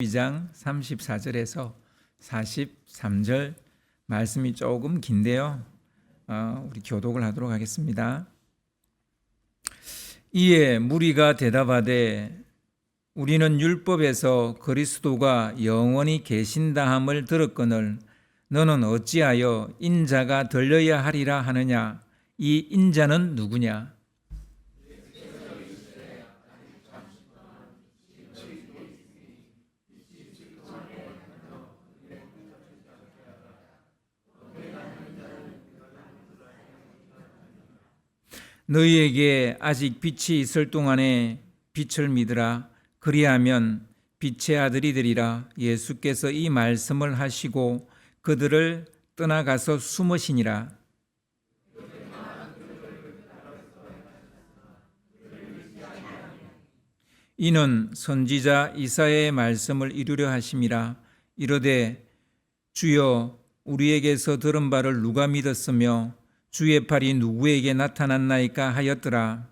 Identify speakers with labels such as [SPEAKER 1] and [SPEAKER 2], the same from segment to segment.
[SPEAKER 1] 2장 34절에서 43절 말씀이 조금 긴데요. 우리 교독을 하도록 하겠습니다. 이에 무리가 대답하되 우리는 율법에서 그리스도가 영원히 계신다함을 들었거늘 너는 어찌하여 인자가 들려야 하리라 하느냐? 이 인자는 누구냐? 너희에게 아직 빛이 있을 동안에 빛을 믿으라. 그리하면 빛의 아들이 되리라. 예수께서 이 말씀을 하시고 그들을 떠나가서 숨으시니라. 이는 선지자 이사야의 말씀을 이루려 하심이라. 이르되 주여 우리에게서 들은 바를 누가 믿었으며 주의 팔이 누구에게 나타났나이까 하였더라.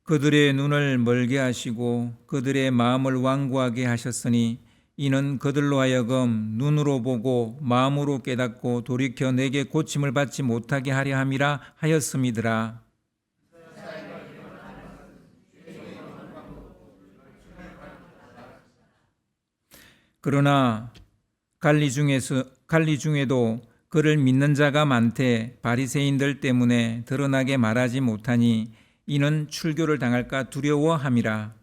[SPEAKER 1] 그들의 눈을 멀게 하시고 그들의 마음을 완고하게 하셨으니 이는 그들로 하여금 눈으로 보고 마음으로 깨닫고 돌이켜 내게 고침을 받지 못하게 하려 함이라 하였음이더라. 그러나 관리 중에도 그를 믿는 자가 많되 바리새인들 때문에 드러나게 말하지 못하니 이는 출교를 당할까 두려워함이라.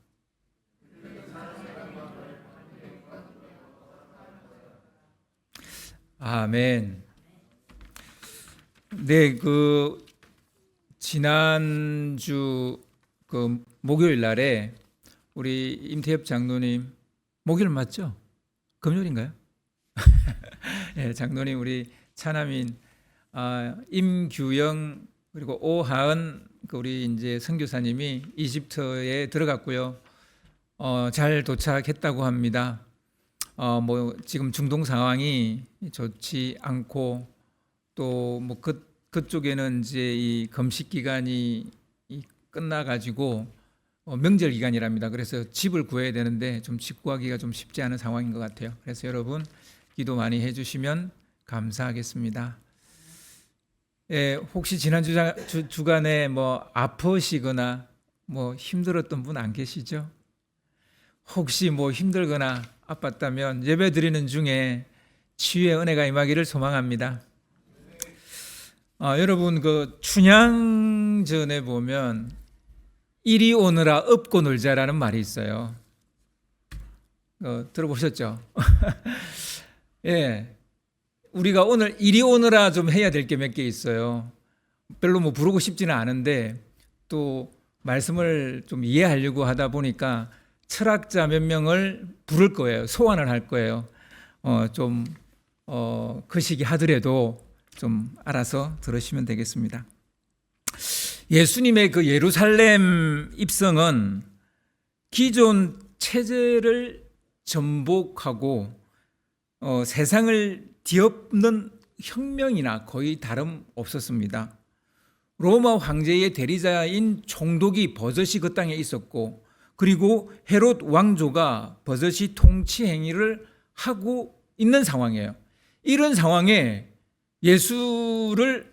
[SPEAKER 1] 아멘. 네, 지난주 목요일 날에 우리 임태엽 장로님 목요일 맞죠? 금요일인가요? 네, 장로님 우리 차남인 임규영 그리고 오하은 우리 이제 선교사님이 이집트에 들어갔고요. 잘 도착했다고 합니다. 지금 중동 상황이 좋지 않고 또 그쪽에는 이제 이 금식 기간이 끝나가지고 명절 기간이랍니다. 그래서 집을 구해야 되는데 좀 집 구하기가 좀 쉽지 않은 상황인 것 같아요. 그래서 여러분 기도 많이 해주시면 감사하겠습니다. 혹시 지난 주간에 아프시거나 힘들었던 분 안 계시죠? 혹시 힘들거나 아팠다면 예배 드리는 중에 치유의 은혜가 임하기를 소망합니다. 여러분 춘향전에 보면 이리 오너라 업고 놀자라는 말이 있어요. 들어보셨죠? 예, 우리가 오늘 이리 오너라 좀 해야 될 게 몇 개 있어요. 별로 부르고 싶지는 않은데 또 말씀을 좀 이해하려고 하다 보니까 철학자 몇 명을 부를 거예요. 소환을 할 거예요. 그 시기 하더라도 좀 알아서 들으시면 되겠습니다. 예수님의 예루살렘 입성은 기존 체제를 전복하고 세상을 뒤엎는 혁명이나 거의 다름없었습니다. 로마 황제의 대리자인 총독이 버젓이 그 땅에 있었고 그리고 헤롯 왕조가 버젓이 통치 행위를 하고 있는 상황이에요. 이런 상황에 예수를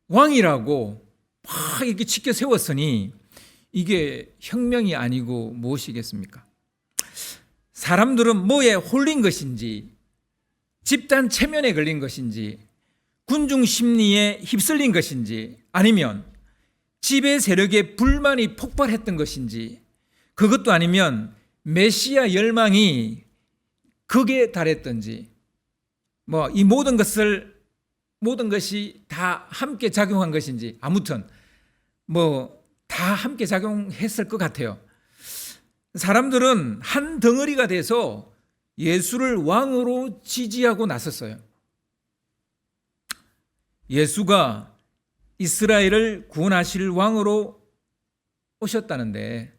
[SPEAKER 1] 왕이라고 막 이렇게 치켜 세웠으니 이게 혁명이 아니고 무엇이겠습니까? 사람들은 뭐에 홀린 것인지 집단 체면에 걸린 것인지 군중 심리에 휩쓸린 것인지 아니면 지배 세력의 불만이 폭발했던 것인지 그것도 아니면 메시아 열망이 극에 달했던지 이 모든 것이 다 함께 작용한 것인지 아무튼 다 함께 작용했을 것 같아요. 사람들은 한 덩어리가 돼서 예수를 왕으로 지지하고 나섰어요. 예수가 이스라엘을 구원하실 왕으로 오셨다는데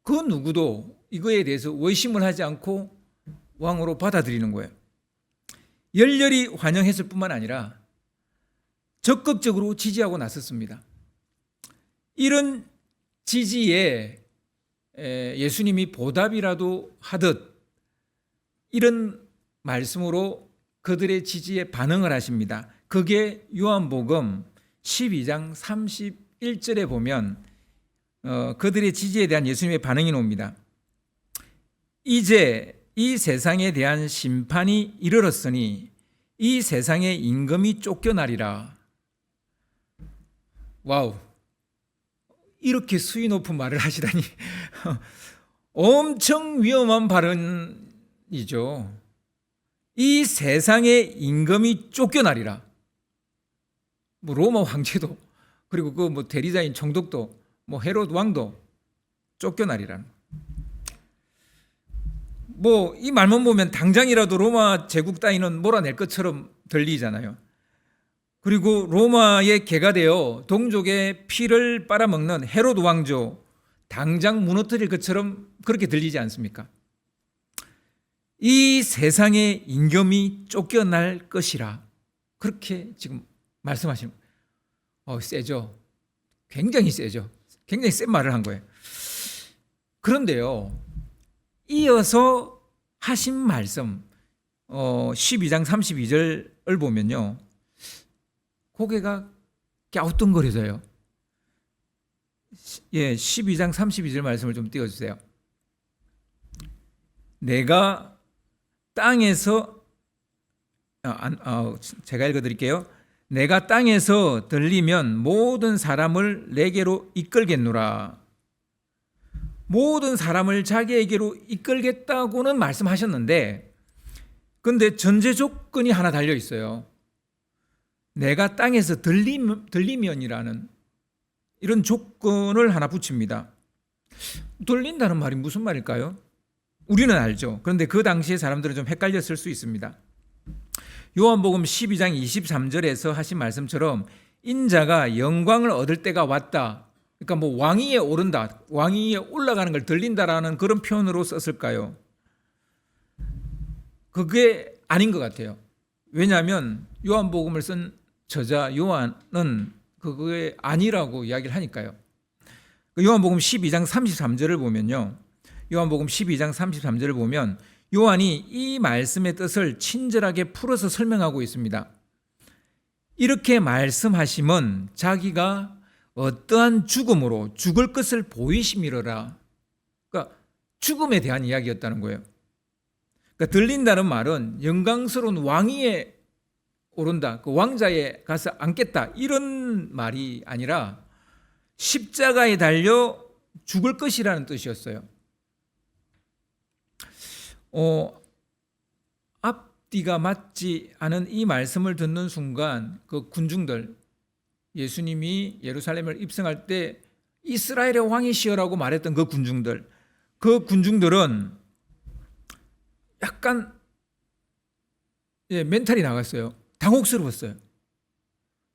[SPEAKER 1] 그 누구도 이거에 대해서 의심을 하지 않고 왕으로 받아들이는 거예요. 열렬히 환영했을 뿐만 아니라 적극적으로 지지하고 나섰습니다. 이런 지지에 예수님이 보답이라도 하듯 이런 말씀으로 그들의 지지에 반응을 하십니다. 그게 요한복음 12장 31절에 보면 그들의 지지에 대한 예수님의 반응이 나옵니다. 이제 이 세상에 대한 심판이 이르렀으니 이 세상의 임금이 쫓겨나리라. 와우, 이렇게 수위 높은 말을 하시다니 엄청 위험한 발언이죠. 이 세상의 임금이 쫓겨나리라. 뭐 로마 황제도, 그리고 그 뭐 대리자인 총독도, 뭐 헤롯 왕도 쫓겨나리라는. 뭐 이 말만 보면 당장이라도 로마 제국 따위는 몰아낼 것처럼 들리잖아요. 그리고 로마의 개가 되어 동족의 피를 빨아먹는 헤롯 왕조 당장 무너뜨릴 것처럼 그렇게 들리지 않습니까? 이 세상의 임금이 쫓겨날 것이라, 그렇게 지금 말씀하시는 거예요. 세죠. 굉장히 세죠. 굉장히 센 말을 한 거예요. 그런데요, 이어서 하신 말씀 12장 32절을 보면요, 고개가 갸우뚱거려져요. 12장 32절 말씀을 좀 띄워주세요. 내가 땅에서 제가 읽어드릴게요. 내가 땅에서 들리면 모든 사람을 내게로 이끌겠노라. 모든 사람을 자기에게로 이끌겠다고는 말씀하셨는데, 그런데 전제 조건이 하나 달려 있어요. 내가 땅에서 들리면이라는 이런 조건을 하나 붙입니다. 들린다는 말이 무슨 말일까요? 우리는 알죠. 그런데 그 당시에 사람들은 좀 헷갈렸을 수 있습니다. 요한복음 12장 23절에서 하신 말씀처럼 인자가 영광을 얻을 때가 왔다. 그러니까 뭐 왕위에 오른다, 왕위에 올라가는 걸 들린다라는 그런 표현으로 썼을까요? 그게 아닌 것 같아요. 왜냐하면 요한복음을 쓴 저자 요한은 그게 아니라고 이야기를 하니까요. 요한복음 12장 33절을 보면요, 요한복음 12장 33절을 보면 요한이 이 말씀의 뜻을 친절하게 풀어서 설명하고 있습니다. 이렇게 말씀하심은 자기가 어떠한 죽음으로 죽을 것을 보이심이로라. 그러니까 죽음에 대한 이야기였다는 거예요. 그러니까 들린다는 말은 영광스러운 왕위에 오른다, 그 왕자에 가서 앉겠다, 이런 말이 아니라 십자가에 달려 죽을 것이라는 뜻이었어요. 앞뒤가 맞지 않은 이 말씀을 듣는 순간 그 군중들, 예수님이 예루살렘을 입성할 때 이스라엘의 왕이시여라고 말했던 그 군중들은 약간 멘탈이 나갔어요. 당혹스러웠어요.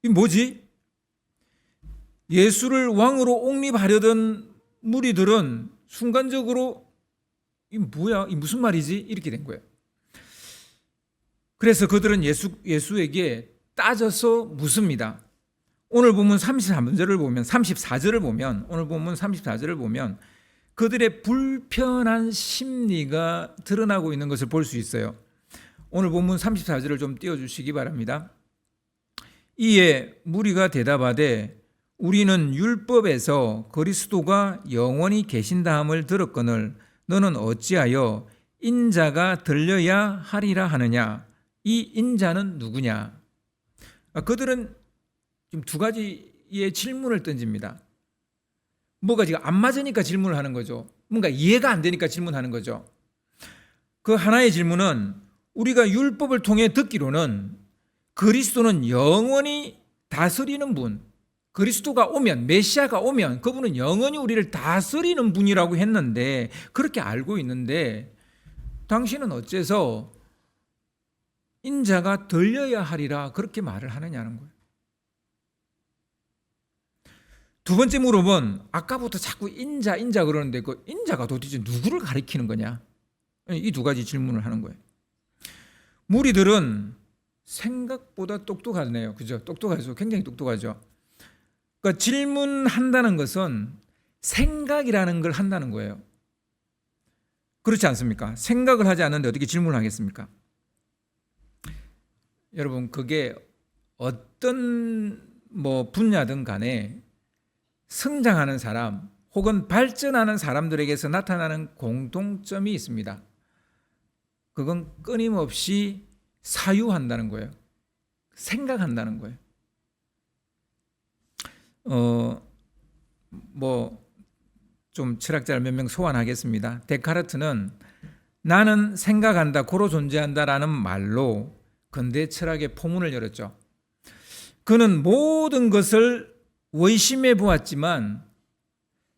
[SPEAKER 1] 이 뭐지? 예수를 왕으로 옹립하려던 무리들은 순간적으로 이 뭐야? 이 무슨 말이지? 이렇게 된 거예요. 그래서 그들은 예수에게 따져서 묻습니다. 오늘 본문 34절을 보면 오늘 본문 34절을 보면 그들의 불편한 심리가 드러나고 있는 것을 볼 수 있어요. 오늘 본문 34절을 좀 띄워주시기 바랍니다. 이에 무리가 대답하되 우리는 율법에서 그리스도가 영원히 계신다함을 들었거늘 너는 어찌하여 인자가 들려야 하리라 하느냐? 이 인자는 누구냐? 그들은 지금 두 가지의 질문을 던집니다. 뭐가 지금 안 맞으니까 질문을 하는 거죠. 뭔가 이해가 안 되니까 질문하는 거죠. 그 하나의 질문은 우리가 율법을 통해 듣기로는 그리스도는 영원히 다스리는 분, 그리스도가 오면, 메시아가 오면 그분은 영원히 우리를 다스리는 분이라고 했는데, 그렇게 알고 있는데 당신은 어째서 인자가 들려야 하리라 그렇게 말을 하느냐는 거예요. 두 번째 물음은 아까부터 자꾸 인자 그러는데 그 인자가 도대체 누구를 가리키는 거냐? 이 두 가지 질문을 하는 거예요. 무리들은 생각보다 똑똑하네요. 그죠? 똑똑하죠. 굉장히 똑똑하죠. 그러니까 질문한다는 것은 생각이라는 걸 한다는 거예요. 그렇지 않습니까? 생각을 하지 않는데 어떻게 질문을 하겠습니까? 여러분, 그게 어떤 분야든 간에 성장하는 사람 혹은 발전하는 사람들에게서 나타나는 공통점이 있습니다. 그건 끊임없이 사유한다는 거예요. 생각한다는 거예요. 좀 철학자를 몇 명 소환하겠습니다. 데카르트는 나는 생각한다, 고로 존재한다라는 말로 근대 철학의 포문을 열었죠. 그는 모든 것을 의심해 보았지만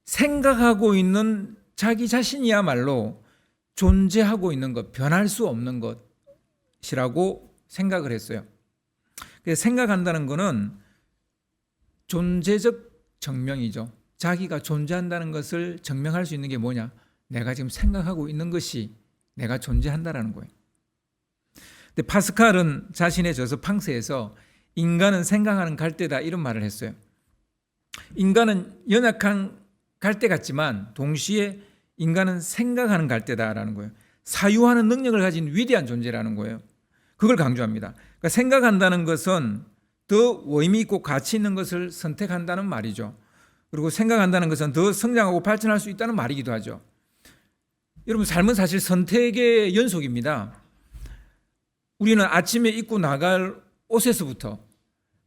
[SPEAKER 1] 생각하고 있는 자기 자신이야말로 존재하고 있는 것, 변할 수 없는 것이라고 생각을 했어요. 그래서 생각한다는 것은 존재적 증명이죠. 자기가 존재한다는 것을 증명할 수 있는 게 뭐냐? 내가 지금 생각하고 있는 것이 내가 존재한다라는 거예요. 근데 파스칼은 자신의 저서 팡세에서 인간은 생각하는 갈대다 이런 말을 했어요. 인간은 연약한 갈대 같지만 동시에 인간은 생각하는 갈대다라는 거예요. 사유하는 능력을 가진 위대한 존재라는 거예요. 그걸 강조합니다. 그러니까 생각한다는 것은 더 의미 있고 가치 있는 것을 선택한다는 말이죠. 그리고 생각한다는 것은 더 성장하고 발전할 수 있다는 말이기도 하죠. 여러분, 삶은 사실 선택의 연속입니다. 우리는 아침에 입고 나갈 옷에서부터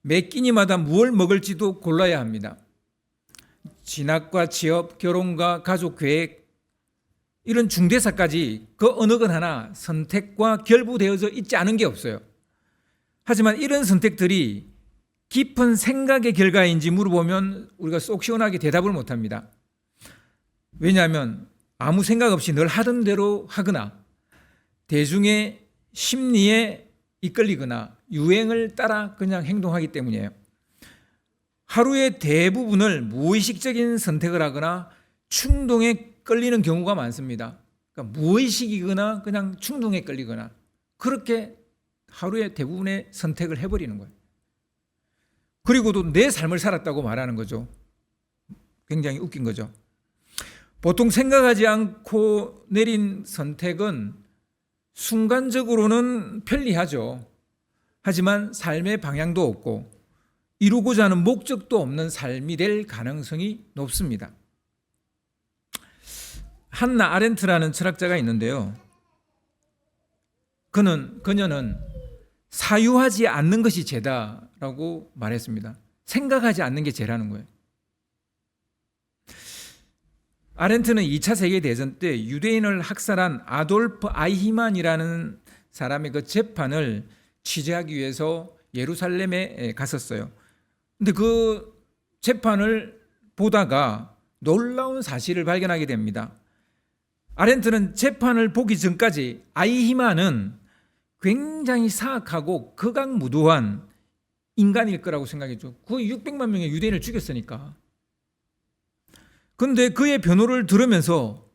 [SPEAKER 1] 매 끼니마다 무엇을 먹을지도 골라야 합니다. 진학과 취업, 결혼과 가족 계획, 이런 중대사까지 그 어느 것 하나 선택과 결부되어져 있지 않은 게 없어요. 하지만 이런 선택들이 깊은 생각의 결과인지 물어보면 우리가 쏙 시원하게 대답을 못합니다. 왜냐하면 아무 생각 없이 늘 하던 대로 하거나 대중의 심리에 이끌리거나 유행을 따라 그냥 행동하기 때문이에요. 하루의 대부분을 무의식적인 선택을 하거나 충동에 끌리는 경우가 많습니다. 그러니까 무의식이거나 그냥 충동에 끌리거나 그렇게 하루의 대부분의 선택을 해버리는 거예요. 그리고도 내 삶을 살았다고 말하는 거죠. 굉장히 웃긴 거죠. 보통 생각하지 않고 내린 선택은 순간적으로는 편리하죠. 하지만 삶의 방향도 없고 이루고자 하는 목적도 없는 삶이 될 가능성이 높습니다. 한나 아렌트라는 철학자가 있는데요. 그녀는 사유하지 않는 것이 죄다라고 말했습니다. 생각하지 않는 게 죄라는 거예요. 아렌트는 2차 세계대전 때 유대인을 학살한 아돌프 아이히만이라는 사람의 그 재판을 취재하기 위해서 예루살렘에 갔었어요. 근데 그 재판을 보다가 놀라운 사실을 발견하게 됩니다. 아렌트는 재판을 보기 전까지 아이히만은 굉장히 사악하고 극악무도한 인간일 거라고 생각했죠. 거의 600만 명의 유대인을 죽였으니까. 그런데 그의 변호를 들으면서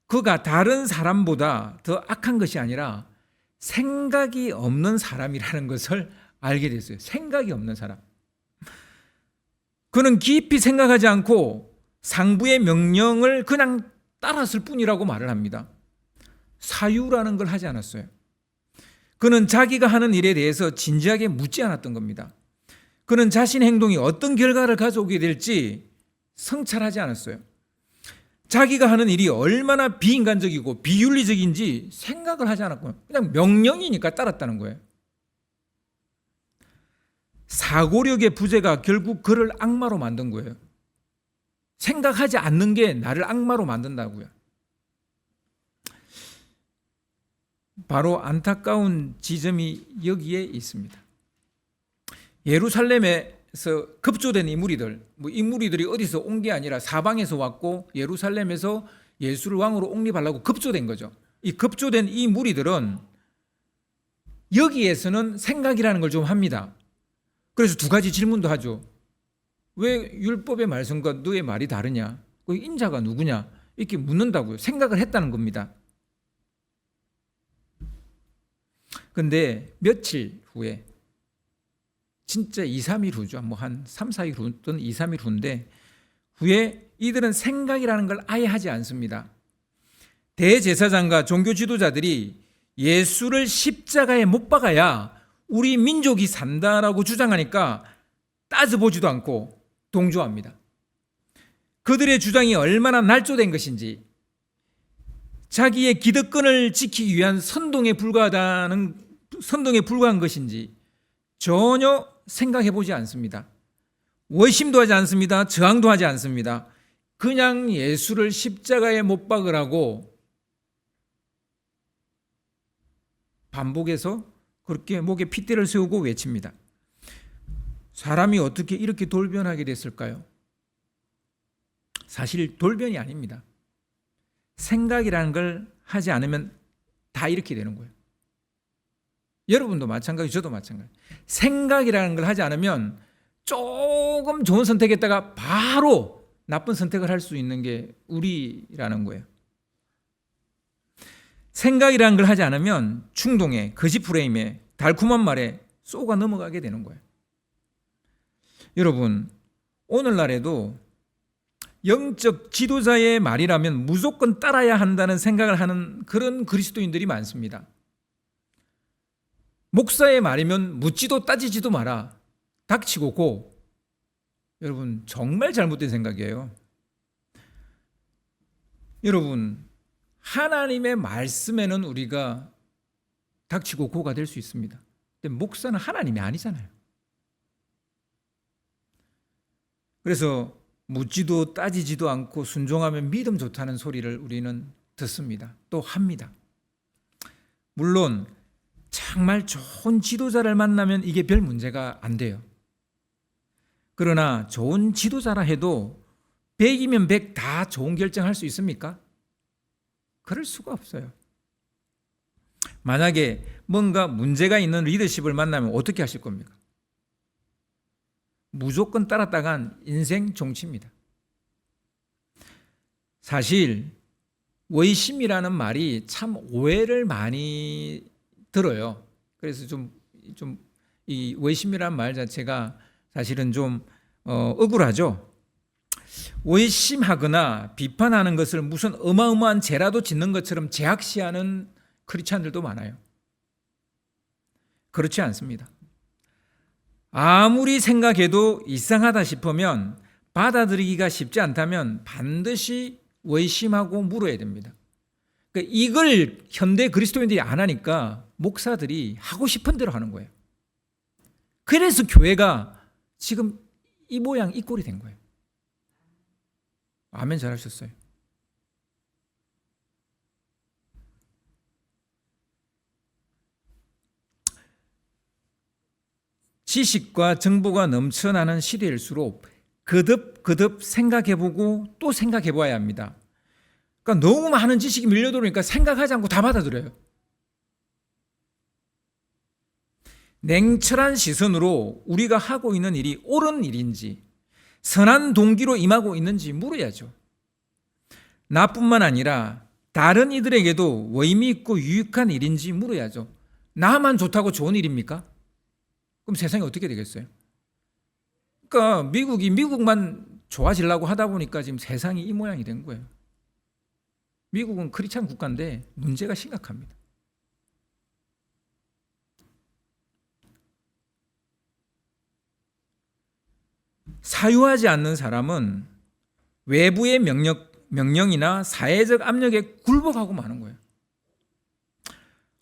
[SPEAKER 1] 그가 다른 사람보다 더 악한 것이 아니라 생각이 없는 사람이라는 것을 알게 됐어요. 생각이 없는 사람. 그는 깊이 생각하지 않고 상부의 명령을 그냥 따랐을 뿐이라고 말을 합니다. 사유라는 걸 하지 않았어요. 그는 자기가 하는 일에 대해서 진지하게 묻지 않았던 겁니다. 그는 자신의 행동이 어떤 결과를 가져오게 될지 성찰하지 않았어요. 자기가 하는 일이 얼마나 비인간적이고 비윤리적인지 생각을 하지 않았고 그냥 명령이니까 따랐다는 거예요. 사고력의 부재가 결국 그를 악마로 만든 거예요. 생각하지 않는 게 나를 악마로 만든다고요. 바로 안타까운 지점이 여기에 있습니다. 예루살렘에서 급조된 이 무리들, 이 무리들이 어디서 온 게 아니라 사방에서 왔고 예루살렘에서 예수를 왕으로 옹립하려고 급조된 거죠. 이 급조된 이 무리들은 여기에서는 생각이라는 걸 좀 합니다. 그래서 두 가지 질문도 하죠. 왜 율법의 말씀과 너의 말이 다르냐? 그 인자가 누구냐? 이렇게 묻는다고요. 생각을 했다는 겁니다. 그런데 며칠 후에 진짜 2, 3일 후죠. 뭐 한 3, 4일 후 또는 2, 3일 후인데 후에 이들은 생각이라는 걸 아예 하지 않습니다. 대제사장과 종교 지도자들이 예수를 십자가에 못 박아야 우리 민족이 산다라고 주장하니까 따져보지도 않고 동조합니다. 그들의 주장이 얼마나 날조된 것인지, 자기의 기득권을 지키기 위한 선동에 불과한 것인지 전혀 생각해 보지 않습니다. 의심도 하지 않습니다. 저항도 하지 않습니다. 그냥 예수를 십자가에 못 박으라고 반복해서 그렇게 목에 핏대를 세우고 외칩니다. 사람이 어떻게 이렇게 돌변하게 됐을까요? 사실 돌변이 아닙니다. 생각이라는 걸 하지 않으면 다 이렇게 되는 거예요. 여러분도 마찬가지, 저도 마찬가지. 생각이라는 걸 하지 않으면 조금 좋은 선택했다가 바로 나쁜 선택을 할 수 있는 게 우리라는 거예요. 생각이라는 걸 하지 않으면 충동에, 거짓 프레임에, 달콤한 말에 쏘가 넘어가게 되는 거예요. 여러분, 오늘날에도 영적 지도자의 말이라면 무조건 따라야 한다는 생각을 하는 그런 그리스도인들이 많습니다. 목사의 말이면 묻지도 따지지도 마라. 닥치고 고. 여러분, 정말 잘못된 생각이에요. 여러분, 하나님의 말씀에는 우리가 닥치고 고가 될 수 있습니다. 근데 목사는 하나님이 아니잖아요. 그래서 묻지도 따지지도 않고 순종하면 믿음 좋다는 소리를 우리는 듣습니다. 또 합니다. 물론 정말 좋은 지도자를 만나면 이게 별 문제가 안 돼요. 그러나 좋은 지도자라 해도 100이면 100 다 좋은 결정할 수 있습니까? 그럴 수가 없어요. 만약에 뭔가 문제가 있는 리더십을 만나면 어떻게 하실 겁니까? 무조건 따랐다간 인생 종치입니다. 사실 외심이라는 말이 참 오해를 많이 들어요. 그래서 이 외심이라는 말 자체가 사실은 좀 억울하죠. 외심하거나 비판하는 것을 무슨 어마어마한 죄라도 짓는 것처럼 제약시하는 크리스찬들도 많아요. 그렇지 않습니다. 아무리 생각해도 이상하다 싶으면, 받아들이기가 쉽지 않다면 반드시 외심하고 물어야 됩니다. 그러니까 이걸 현대 그리스도인들이 안 하니까 목사들이 하고 싶은 대로 하는 거예요. 그래서 교회가 지금 이 모양 이 꼴이 된 거예요. 아멘 잘하셨어요. 지식과 정보가 넘쳐나는 시대일수록 거듭 생각해보고 또 생각해봐야 합니다. 그러니까 너무 많은 지식이 밀려들어오니까 생각하지 않고 다 받아들여요. 냉철한 시선으로 우리가 하고 있는 일이 옳은 일인지, 선한 동기로 임하고 있는지 물어야죠. 나뿐만 아니라 다른 이들에게도 의미 있고 유익한 일인지 물어야죠. 나만 좋다고 좋은 일입니까? 그럼 세상이 어떻게 되겠어요? 그러니까 미국만 좋아지려고 하다 보니까 지금 세상이 이 모양이 된 거예요. 미국은 크리스찬 국가인데 문제가 심각합니다. 사유하지 않는 사람은 외부의 명령이나 사회적 압력에 굴복하고 마는 거예요.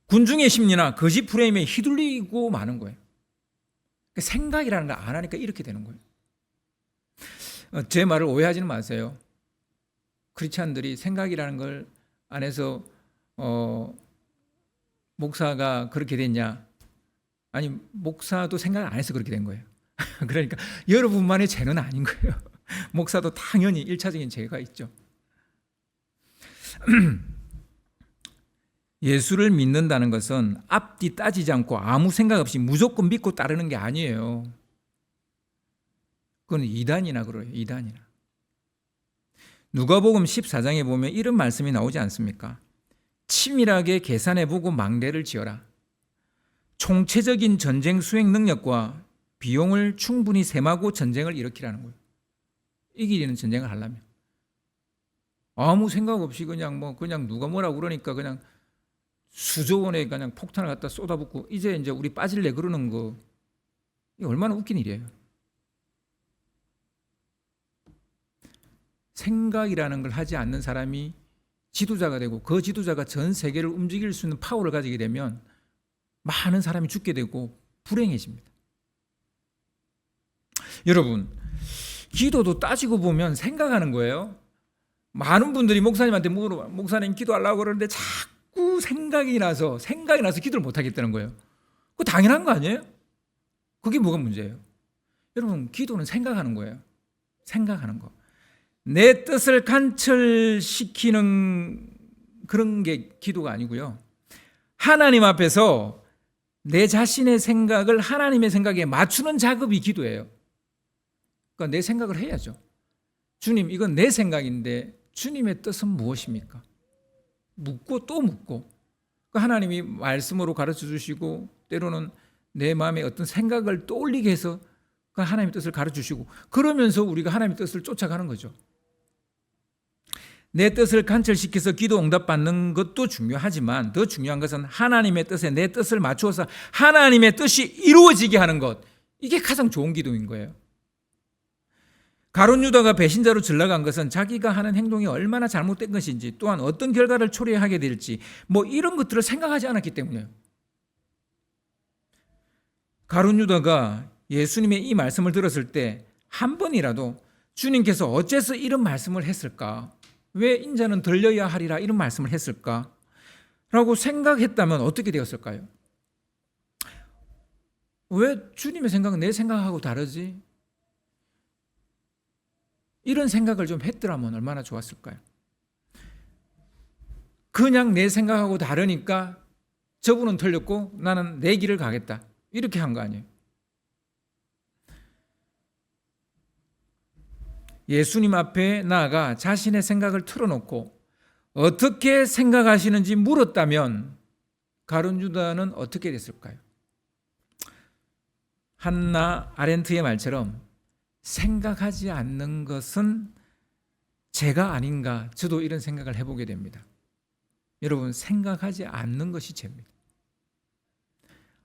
[SPEAKER 1] 군중의 심리나 거짓 프레임에 휘둘리고 마는 거예요. 생각이라는 걸 안 하니까 이렇게 되는 거예요. 제 말을 오해하지는 마세요. 크리스찬들이 생각이라는 걸 안 해서 목사가 그렇게 됐냐? 아니, 목사도 생각을 안 해서 그렇게 된 거예요. 그러니까 여러분만의 죄는 아닌 거예요. 목사도 당연히 1차적인 죄가 있죠. 예수를 믿는다는 것은 앞뒤 따지지 않고 아무 생각 없이 무조건 믿고 따르는 게 아니에요. 그건 이단이나 그래요. 이단이나. 누가복음 14장에 보면 이런 말씀이 나오지 않습니까? 치밀하게 계산해보고 망대를 지어라. 총체적인 전쟁 수행 능력과 비용을 충분히 셈하고 전쟁을 일으키라는 거예요. 이기는 전쟁을 하려면. 아무 생각 없이 그냥 누가 뭐라고 그러니까 그냥 수조 원에 그냥 폭탄을 갖다 쏟아붓고 이제 우리 빠질래 그러는 거, 이게 얼마나 웃긴 일이에요. 생각이라는 걸 하지 않는 사람이 지도자가 되고 그 지도자가 전 세계를 움직일 수 있는 파워를 가지게 되면 많은 사람이 죽게 되고 불행해집니다. 여러분, 기도도 따지고 보면 생각하는 거예요. 많은 분들이 목사님한테 물어봐. 목사님 기도하려고 그러는데 자꾸 생각이 나서 기도를 못 하겠다는 거예요. 그거 당연한 거 아니에요? 그게 뭐가 문제예요? 여러분, 기도는 생각하는 거예요. 생각하는 거. 내 뜻을 관철시키는 그런 게 기도가 아니고요. 하나님 앞에서 내 자신의 생각을 하나님의 생각에 맞추는 작업이 기도예요. 그러니까 내 생각을 해야죠. 주님, 이건 내 생각인데 주님의 뜻은 무엇입니까? 묻고 또 묻고. 그러니까 하나님이 말씀으로 가르쳐 주시고 때로는 내 마음에 어떤 생각을 떠올리게 해서 하나님의 뜻을 가르쳐 주시고, 그러면서 우리가 하나님의 뜻을 쫓아가는 거죠. 내 뜻을 관철시켜서 기도 응답받는 것도 중요하지만 더 중요한 것은 하나님의 뜻에 내 뜻을 맞추어서 하나님의 뜻이 이루어지게 하는 것, 이게 가장 좋은 기도인 거예요. 가룟 유다가 배신자로 전락한 것은 자기가 하는 행동이 얼마나 잘못된 것인지, 또한 어떤 결과를 초래하게 될지 이런 것들을 생각하지 않았기 때문이에요. 가룟 유다가 예수님의 이 말씀을 들었을 때 한 번이라도 주님께서 어째서 이런 말씀을 했을까? 왜 인자는 들려야 하리라 이런 말씀을 했을까? 라고 생각했다면 어떻게 되었을까요? 왜 주님의 생각은 내 생각하고 다르지? 이런 생각을 좀 했더라면 얼마나 좋았을까요? 그냥 내 생각하고 다르니까 저분은 틀렸고 나는 내 길을 가겠다, 이렇게 한 거 아니에요? 예수님 앞에 나아가 자신의 생각을 틀어놓고 어떻게 생각하시는지 물었다면 가룟 유다는 어떻게 됐을까요? 한나 아렌트의 말처럼 생각하지 않는 것은 죄가 아닌가, 저도 이런 생각을 해보게 됩니다. 여러분, 생각하지 않는 것이 죄입니다.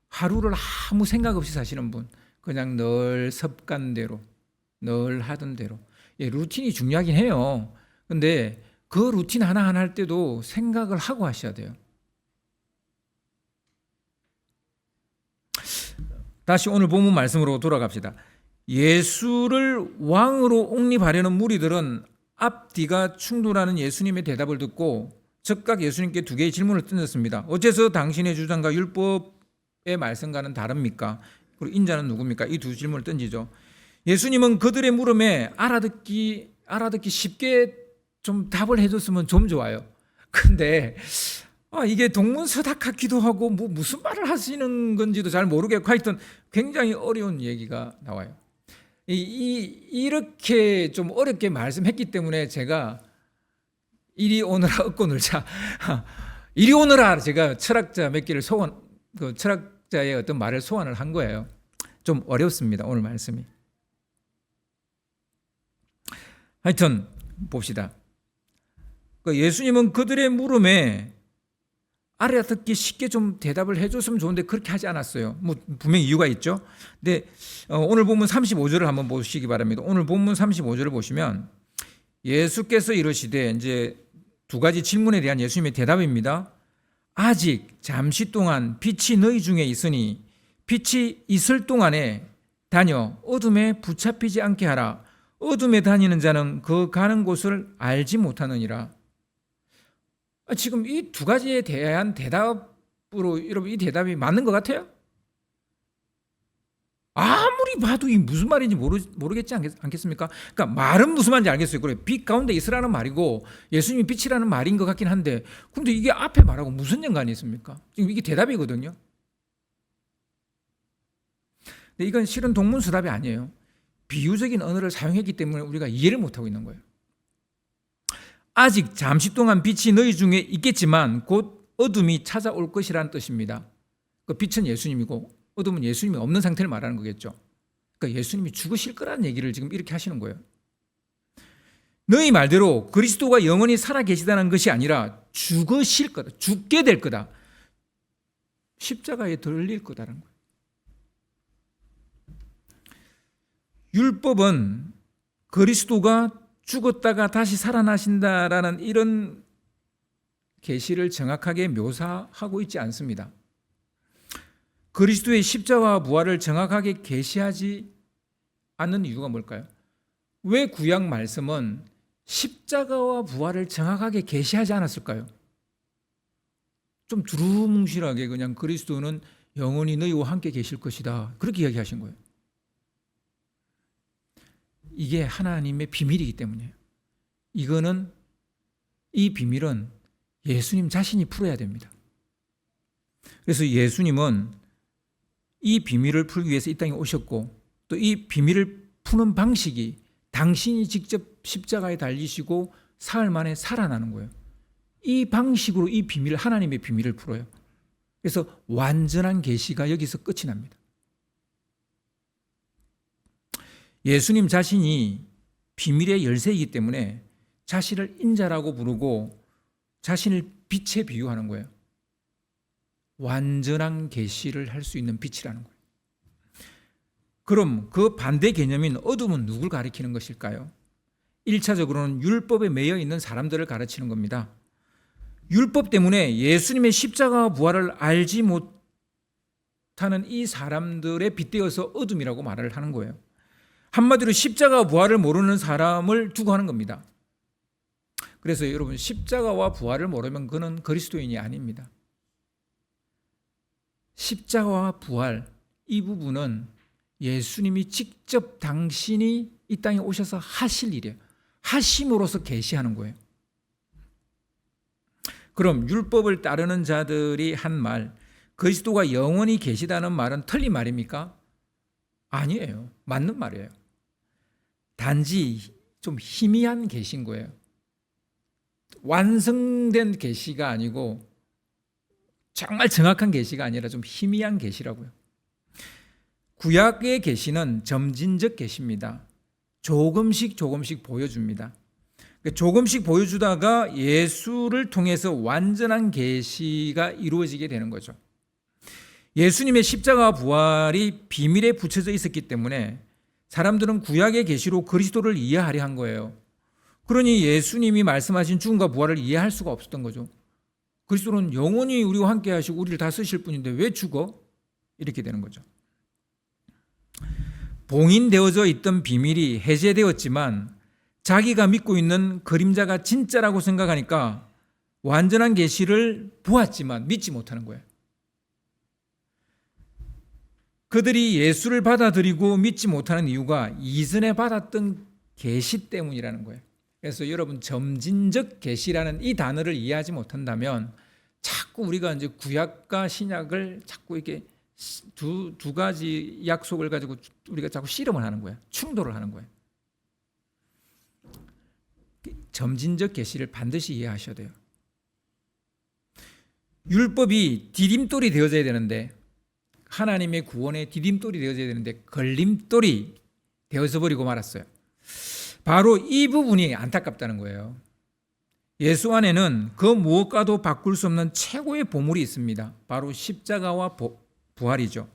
[SPEAKER 1] 하루를 아무 생각 없이 사시는 분, 그냥 늘 습관대로, 늘 하던 대로. 루틴이 중요하긴 해요. 근데 그 루틴 하나하나 할 때도 생각을 하고 하셔야 돼요. 다시 오늘 본문 말씀으로 돌아갑시다. 예수를 왕으로 옹립하려는 무리들은 앞뒤가 충돌하는 예수님의 대답을 듣고 즉각 예수님께 두 개의 질문을 던졌습니다. 어째서 당신의 주장과 율법의 말씀과는 다릅니까? 그리고 인자는 누굽니까? 이 두 질문을 던지죠. 예수님은 그들의 물음에 알아듣기 쉽게 좀 답을 해줬으면 좀 좋아요. 근데 이게 동문서답하기도 하고 무슨 말을 하시는 건지도 잘 모르겠고 하여튼 굉장히 어려운 얘기가 나와요. 이렇게 좀 어렵게 말씀했기 때문에 제가 이리 오너라 얻고 놀자, 이리 오너라, 제가 철학자 몇 개를 철학자의 어떤 말을 소환을 한 거예요. 좀 어렵습니다, 오늘 말씀이. 하여튼 봅시다. 예수님은 그들의 물음에 알아듣기 쉽게 좀 대답을 해줬으면 좋은데 그렇게 하지 않았어요. 분명히 이유가 있죠. 근데 오늘 본문 35절을 한번 보시기 바랍니다. 오늘 본문 35절을 보시면 예수께서 이르시되, 이제 두 가지 질문에 대한 예수님의 대답입니다. 아직 잠시 동안 빛이 너희 중에 있으니 빛이 있을 동안에 다녀 어둠에 붙잡히지 않게 하라. 어둠에 다니는 자는 그 가는 곳을 알지 못하느니라. 지금 이 두 가지에 대한 대답으로 여러분 이 대답이 맞는 것 같아요? 아무리 봐도 이 무슨 말인지 모르겠지 않겠습니까? 그러니까 말은 무슨 말인지 알겠어요. 그래, 빛 가운데 있으라는 말이고 예수님이 빛이라는 말인 것 같긴 한데, 근데 이게 앞에 말하고 무슨 연관이 있습니까? 지금 이게 대답이거든요. 근데 이건 실은 동문서답이 아니에요. 비유적인 언어를 사용했기 때문에 우리가 이해를 못하고 있는 거예요. 아직 잠시 동안 빛이 너희 중에 있겠지만 곧 어둠이 찾아올 것이라는 뜻입니다. 그 빛은 예수님이고 어둠은 예수님이 없는 상태를 말하는 거겠죠. 그러니까 예수님이 죽으실 거라는 얘기를 지금 이렇게 하시는 거예요. 너희 말대로 그리스도가 영원히 살아 계시다는 것이 아니라 죽으실 거다. 죽게 될 거다. 십자가에 들릴 거다라는 거예요. 율법은 그리스도가 죽었다가 다시 살아나신다라는 이런 계시를 정확하게 묘사하고 있지 않습니다. 그리스도의 십자가와 부활을 정확하게 계시하지 않는 이유가 뭘까요? 왜 구약 말씀은 십자가와 부활을 정확하게 계시하지 않았을까요? 좀 두루뭉실하게 그냥 그리스도는 영원히 너희와 함께 계실 것이다, 그렇게 이야기하신 거예요. 이게 하나님의 비밀이기 때문이에요. 이 비밀은 예수님 자신이 풀어야 됩니다. 그래서 예수님은 이 비밀을 풀기 위해서 이 땅에 오셨고, 또 이 비밀을 푸는 방식이 당신이 직접 십자가에 달리시고 사흘 만에 살아나는 거예요. 이 방식으로 이 비밀, 하나님의 비밀을 풀어요. 그래서 완전한 계시가 여기서 끝이 납니다. 예수님 자신이 비밀의 열쇠이기 때문에 자신을 인자라고 부르고 자신을 빛에 비유하는 거예요. 완전한 계시를 할 수 있는 빛이라는 거예요. 그럼 그 반대 개념인 어둠은 누굴 가리키는 것일까요? 1차적으로는 율법에 매여 있는 사람들을 가르치는 겁니다. 율법 때문에 예수님의 십자가와 부활을 알지 못하는 이 사람들에 빗대어서 어둠이라고 말을 하는 거예요. 한마디로 십자가와 부활을 모르는 사람을 두고 하는 겁니다. 그래서 여러분, 십자가와 부활을 모르면 그는 그리스도인이 아닙니다. 십자가와 부활, 이 부분은 예수님이 직접 당신이 이 땅에 오셔서 하실 일이에요. 하심으로써 계시하는 거예요. 그럼 율법을 따르는 자들이 한 말, 그리스도가 영원히 계시다는 말은 틀린 말입니까? 아니에요. 맞는 말이에요. 단지 좀 희미한 계시인 거예요. 완성된 계시가 아니고 정말 정확한 계시가 아니라 좀 희미한 계시라고요. 구약의 계시는 점진적 계시입니다. 조금씩 보여줍니다. 조금씩 보여주다가 예수를 통해서 완전한 계시가 이루어지게 되는 거죠. 예수님의 십자가와 부활이 비밀에 붙여져 있었기 때문에 사람들은 구약의 계시로 그리스도를 이해하려 한 거예요. 그러니 예수님이 말씀하신 죽음과 부활을 이해할 수가 없었던 거죠. 그리스도는 영원히 우리와 함께 하시고 우리를 다스리실 분인데 왜 죽어? 이렇게 되는 거죠. 봉인되어져 있던 비밀이 해제되었지만 자기가 믿고 있는 그림자가 진짜라고 생각하니까 완전한 계시를 보았지만 믿지 못하는 거예요. 그들이 예수를 받아들이고 믿지 못하는 이유가 이전에 받았던 계시 때문이라는 거예요. 그래서 여러분, 점진적 계시라는 이 단어를 이해하지 못한다면 자꾸 우리가 이제 구약과 신약을 자꾸 이렇게 두 가지 약속을 가지고 우리가 자꾸 씨름을 하는 거예요. 충돌을 하는 거예요. 점진적 계시를 반드시 이해하셔야 돼요. 율법이 디딤돌이 되어져야 되는데, 하나님의 구원의 디딤돌이 되어져야 되는데 걸림돌이 되어져 버리고 말았어요. 바로 이 부분이 안타깝다는 거예요. 예수 안에는 그 무엇과도 바꿀 수 없는 최고의 보물이 있습니다. 바로 십자가와 부활이죠.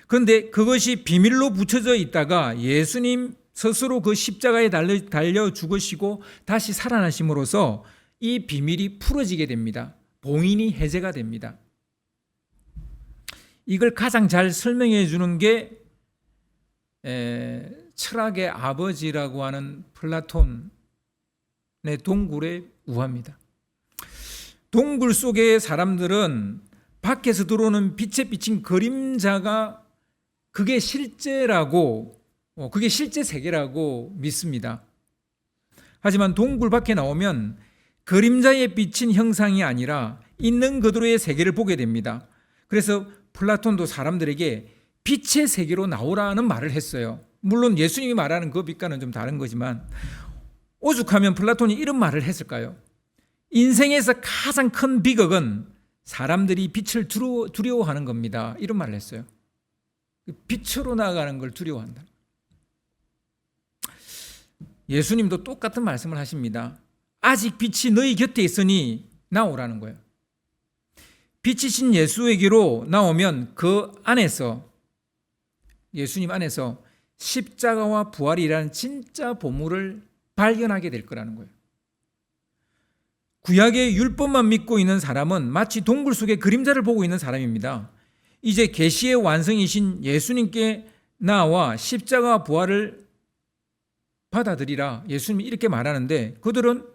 [SPEAKER 1] 그런데 그것이 비밀로 붙여져 있다가 예수님 스스로 그 십자가에 달려 죽으시고 다시 살아나심으로써 이 비밀이 풀어지게 됩니다. 봉인이 해제가 됩니다. 이걸 가장 잘 설명해 주는 게 철학의 아버지라고 하는 플라톤의 동굴의 우화입니다. 동굴 속의 사람들은 밖에서 들어오는 빛에 비친 그림자가 그게 실제라고, 그게 실제 세계라고 믿습니다. 하지만 동굴 밖에 나오면 그림자에 비친 형상이 아니라 있는 그대로의 세계를 보게 됩니다. 그래서 플라톤도 사람들에게 빛의 세계로 나오라는 말을 했어요. 물론 예수님이 말하는 그 빛과는 좀 다른 거지만, 오죽하면 플라톤이 이런 말을 했을까요? 인생에서 가장 큰 비극은 사람들이 빛을 두려워하는 겁니다. 이런 말을 했어요. 빛으로 나아가는 걸 두려워한다. 예수님도 똑같은 말씀을 하십니다. 아직 빛이 너희 곁에 있으니 나오라는 거예요. 빛이신 예수에게로 나오면 그 안에서, 예수님 안에서 십자가와 부활이라는 진짜 보물을 발견하게 될 거라는 거예요. 구약의 율법만 믿고 있는 사람은 마치 동굴 속의 그림자를 보고 있는 사람입니다. 이제 계시의 완성이신 예수님께 나와 십자가와 부활을 받아들이라 예수님이 이렇게 말하는데, 그들은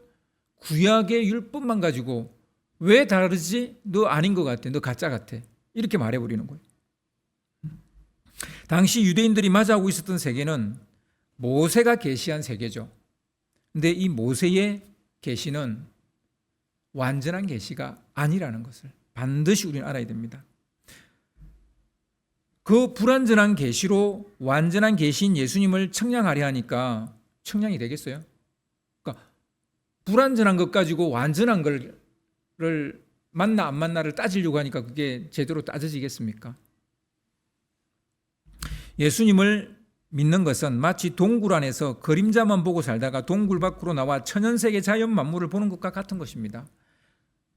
[SPEAKER 1] 구약의 율법만 가지고 왜 다르지? 너 아닌 것 같아. 너 가짜 같아. 이렇게 말해버리는 거예요. 당시 유대인들이 맞이하고 있었던 세계는 모세가 계시한 세계죠. 근데 이 모세의 계시는 완전한 계시가 아니라는 것을 반드시 우리는 알아야 됩니다. 그 불완전한 계시로 완전한 계시인 예수님을 청량하려 하니까 청량이 되겠어요? 그러니까 불완전한 것 가지고 완전한 걸 만나 안 만나를 따지려고 하니까 그게 제대로 따져지겠습니까? 예수님을 믿는 것은 마치 동굴 안에서 그림자만 보고 살다가 동굴 밖으로 나와 천연세계 자연 만물을 보는 것과 같은 것입니다.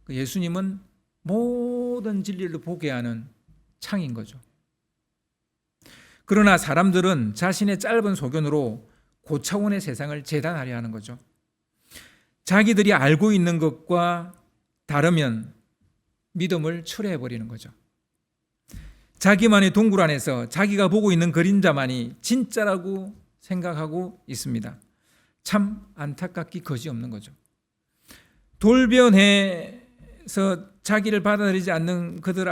[SPEAKER 1] 예수님은 모든 진리를 보게 하는 창인 거죠. 그러나 사람들은 자신의 짧은 소견으로 고차원의 세상을 재단하려 하는 거죠. 자기들이 알고 있는 것과 다르면 믿음을 철회해버리는 거죠. 자기만의 동굴 안에서 자기가 보고 있는 그림자만이 진짜라고 생각하고 있습니다. 참 안타깝기 거지없는 거죠. 돌변해서 자기를 받아들이지 않는 그들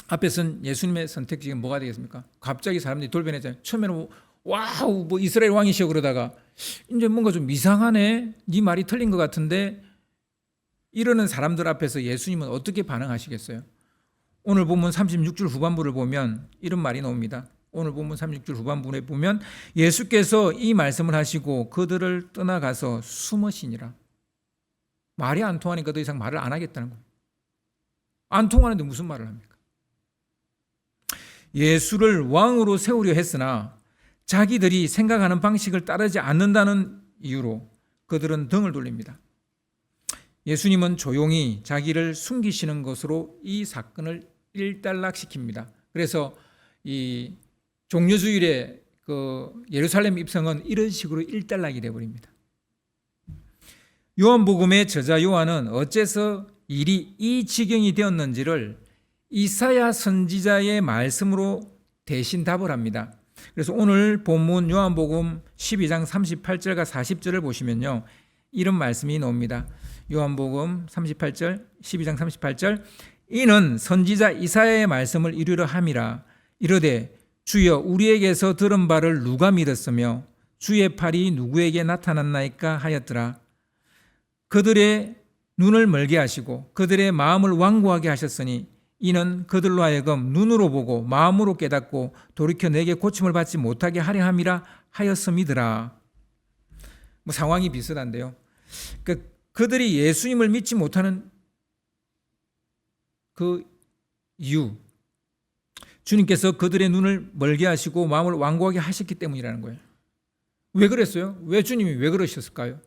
[SPEAKER 1] 앞에서는 예수님의 선택지가 뭐가 되겠습니까? 갑자기 사람들이 돌변했잖아요. 처음에는 와우 뭐 이스라엘 왕이시여 그러다가 이제 뭔가 좀 이상하네, 네 말이 틀린 것 같은데, 이러는 사람들 앞에서 예수님은 어떻게 반응하시겠어요? 오늘 본문 36절 후반부를 보면 이런 말이 나옵니다. 오늘 본문 36절 후반부에 보면 예수께서 이 말씀을 하시고 그들을 떠나가서 숨으시니라. 말이 안 통하니까 더 이상 말을 안 하겠다는 거예요. 안 통하는데 무슨 말을 합니까? 예수를 왕으로 세우려 했으나 자기들이 생각하는 방식을 따르지 않는다는 이유로 그들은 등을 돌립니다. 예수님은 조용히 자기를 숨기시는 것으로 이 사건을 일단락시킵니다. 그래서 이 종려주일에 그 예루살렘 입성은 이런 식으로 일단락이 되어버립니다. 요한복음의 저자 요한은 어째서 일이 이 지경이 되었는지를 이사야 선지자의 말씀으로 대신 답을 합니다. 그래서 오늘 본문 요한복음 12장 38절과 40절을 보시면요, 이런 말씀이 나옵니다. 요한복음 38절, 12장 38절, 이는 선지자 이사야의 말씀을 이루려 함이라. 이르되 주여 우리에게서 들은 바를 누가 믿었으며 주의 팔이 누구에게 나타났나이까 하였더라. 그들의 눈을 멀게 하시고 그들의 마음을 완고하게 하셨으니 이는 그들로 하여금 눈으로 보고 마음으로 깨닫고 돌이켜 내게 고침을 받지 못하게 하려 함이라 하였음이더라. 뭐 상황이 비슷한데요. 그들이 예수님을 믿지 못하는 그 이유, 주님께서 그들의 눈을 멀게 하시고 마음을 완고하게 하셨기 때문이라는 거예요. 왜 그랬어요? 왜 주님이 왜 그러셨을까요?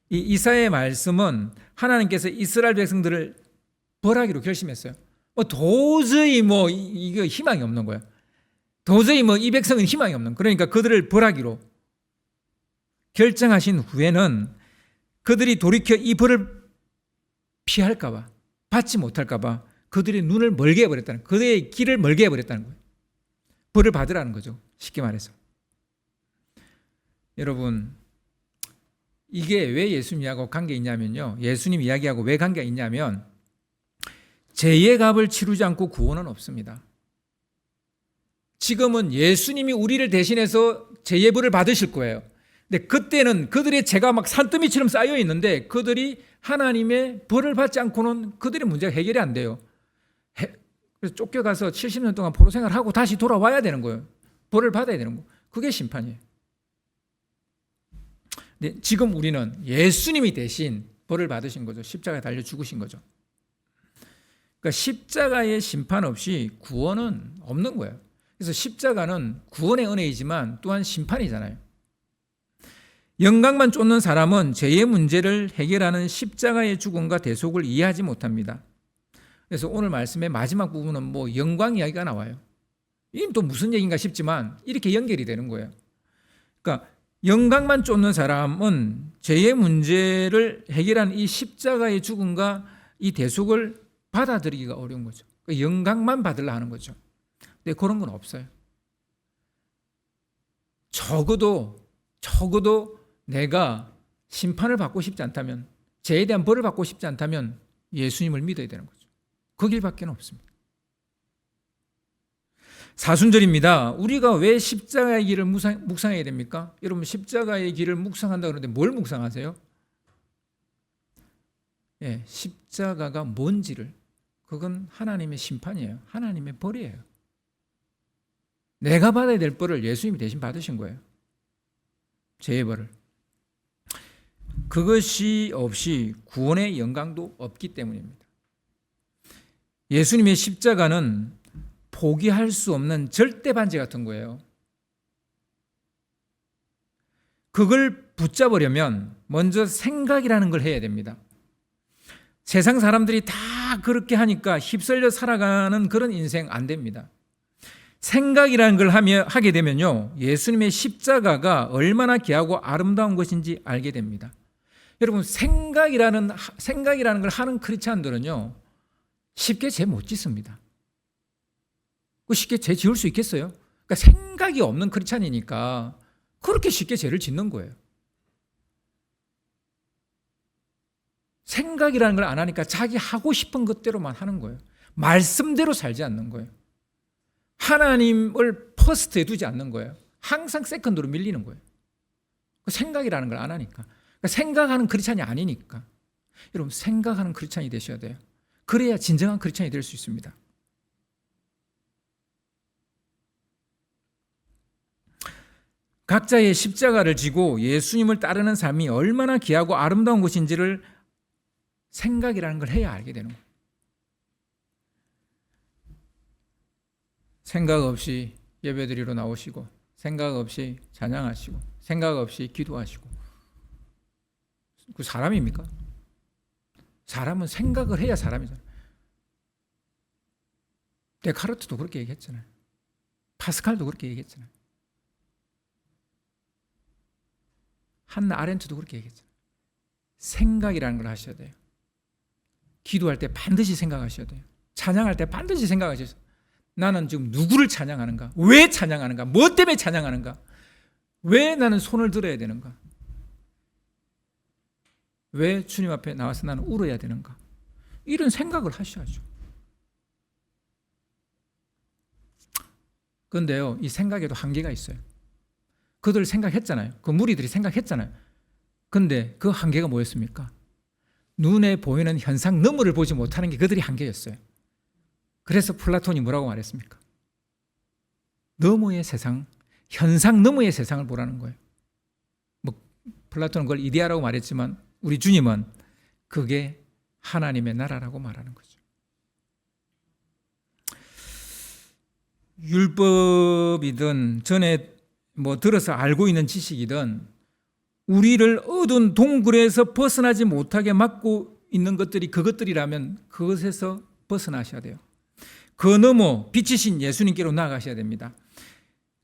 [SPEAKER 1] 이 이사야의 말씀은 하나님께서 이스라엘 백성들을 벌하기로 결심했어요. 도저히 이거 희망이 없는 거예요. 도저히 이 백성은 희망이 없는. 그러니까 그들을 벌하기로 결정하신 후에는 그들이 돌이켜 이 벌을 피할까봐, 받지 못할까봐 그들의 눈을 멀게 해버렸다는, 그들의 길을 멀게 해버렸다는 거예요. 벌을 받으라는 거죠. 쉽게 말해서. 여러분, 이게 왜 예수님하고 관계 있냐면요, 예수님 이야기하고 왜 관계가 있냐면, 죄의 값을 치르지 않고 구원은 없습니다. 지금은 예수님이 우리를 대신해서 죄의 벌을 받으실 거예요. 근데 그때는 그들의 죄가 막 산더미처럼 쌓여 있는데 그들이 하나님의 벌을 받지 않고는 그들의 문제가 해결이 안 돼요. 그래서 쫓겨가서 70년 동안 포로 생활하고 다시 돌아와야 되는 거예요. 벌을 받아야 되는 거. 그게 심판이에요. 근데 지금 우리는 예수님이 대신 벌을 받으신 거죠. 십자가에 달려 죽으신 거죠. 그러니까 십자가의 심판 없이 구원은 없는 거예요. 그래서 십자가는 구원의 은혜이지만 또한 심판이잖아요. 영광만 쫓는 사람은 죄의 문제를 해결하는 십자가의 죽음과 대속을 이해하지 못합니다. 그래서 오늘 말씀의 마지막 부분은 뭐 영광 이야기가 나와요. 이게 또 무슨 얘기인가 싶지만 이렇게 연결이 되는 거예요. 그러니까 영광만 쫓는 사람은 죄의 문제를 해결하는 이 십자가의 죽음과 이 대속을 받아들이기가 어려운 거죠. 그러니까 영광만 받으려 하는 거죠. 근데 그런 건 없어요. 적어도 내가 심판을 받고 싶지 않다면, 죄에 대한 벌을 받고 싶지 않다면 예수님을 믿어야 되는 거죠. 그 길밖에 없습니다. 사순절입니다. 우리가 왜 십자가의 길을 묵상해야 됩니까? 여러분, 십자가의 길을 묵상한다 그러는데 뭘 묵상하세요? 십자가가 뭔지를, 그건 하나님의 심판이에요. 하나님의 벌이에요. 내가 받아야 될 벌을 예수님이 대신 받으신 거예요. 죄의 벌을. 그것이 없이 구원의 영광도 없기 때문입니다. 예수님의 십자가는 포기할 수 없는 절대 반지 같은 거예요. 그걸 붙잡으려면 먼저 생각이라는 걸 해야 됩니다. 세상 사람들이 다 그렇게 하니까 휩쓸려 살아가는 그런 인생 안 됩니다. 생각이라는 걸 하게 되면요, 예수님의 십자가가 얼마나 귀하고 아름다운 것인지 알게 됩니다. 여러분, 생각이라는 걸 하는 크리스찬들은요, 쉽게 죄 못 짓습니다. 쉽게 죄 지을 수 있겠어요? 그러니까 생각이 없는 크리스찬이니까 그렇게 쉽게 죄를 짓는 거예요. 생각이라는 걸 안 하니까 자기 하고 싶은 것대로만 하는 거예요. 말씀대로 살지 않는 거예요. 하나님을 퍼스트에 두지 않는 거예요. 항상 세컨드로 밀리는 거예요. 생각이라는 걸 안 하니까. 그러니까 생각하는 크리스찬이 아니니까. 여러분, 생각하는 크리스찬이 되셔야 돼요. 그래야 진정한 크리스찬이 될 수 있습니다. 각자의 십자가를 지고 예수님을 따르는 삶이 얼마나 귀하고 아름다운 것인지를 생각이라는 걸 해야 알게 되는 거예요. 생각 없이 예배드리러 나오시고, 생각 없이 찬양하시고, 생각 없이 기도하시고, 그 사람입니까? 사람은 생각을 해야 사람이잖아요. 데카르트도 그렇게 얘기했잖아요. 파스칼도 그렇게 얘기했잖아요. 한나 아렌트도 그렇게 얘기했잖아요. 생각이라는 걸 하셔야 돼요. 기도할 때 반드시 생각하셔야 돼요. 찬양할 때 반드시 생각하셔야 돼요. 나는 지금 누구를 찬양하는가? 왜 찬양하는가? 뭐 때문에 찬양하는가? 왜 나는 손을 들어야 되는가? 왜 주님 앞에 나와서 나는 울어야 되는가? 이런 생각을 하셔야죠. 그런데요, 이 생각에도 한계가 있어요. 그들 생각했잖아요. 그 무리들이 생각했잖아요. 그런데 그 한계가 뭐였습니까? 눈에 보이는 현상 너머를 보지 못하는 게 그들이 한계였어요. 그래서 플라톤이 뭐라고 말했습니까? 너머의 세상, 현상 너머의 세상을 보라는 거예요. 플라톤은 그걸 이데아라고 말했지만 우리 주님은 그게 하나님의 나라라고 말하는 거죠. 율법이든 전에 들어서 알고 있는 지식이든 우리를 어두운 동굴에서 벗어나지 못하게 막고 있는 것들이 그것들이라면 그것에서 벗어나셔야 돼요. 그 너머 빛이신 예수님께로 나아가셔야 됩니다.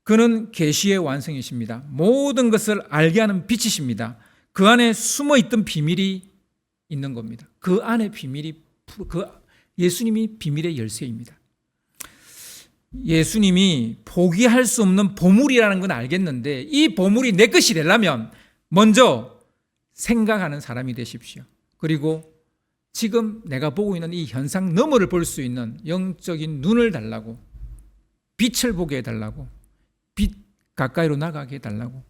[SPEAKER 1] 그는 계시의 완성이십니다. 모든 것을 알게 하는 빛이십니다. 그 안에 숨어있던 비밀이 있는 겁니다. 그 안에 비밀이, 예수님이 비밀의 열쇠입니다. 예수님이 포기할 수 없는 보물이라는 건 알겠는데 이 보물이 내 것이 되려면 먼저 생각하는 사람이 되십시오. 그리고 지금 내가 보고 있는 이 현상 너머를 볼 수 있는 영적인 눈을 달라고, 빛을 보게 해달라고, 빛 가까이로 나가게 해달라고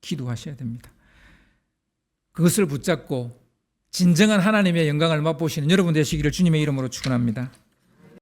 [SPEAKER 1] 기도하셔야 됩니다. 그것을 붙잡고 진정한 하나님의 영광을 맛보시는 여러분 되시기를 주님의 이름으로 축원합니다.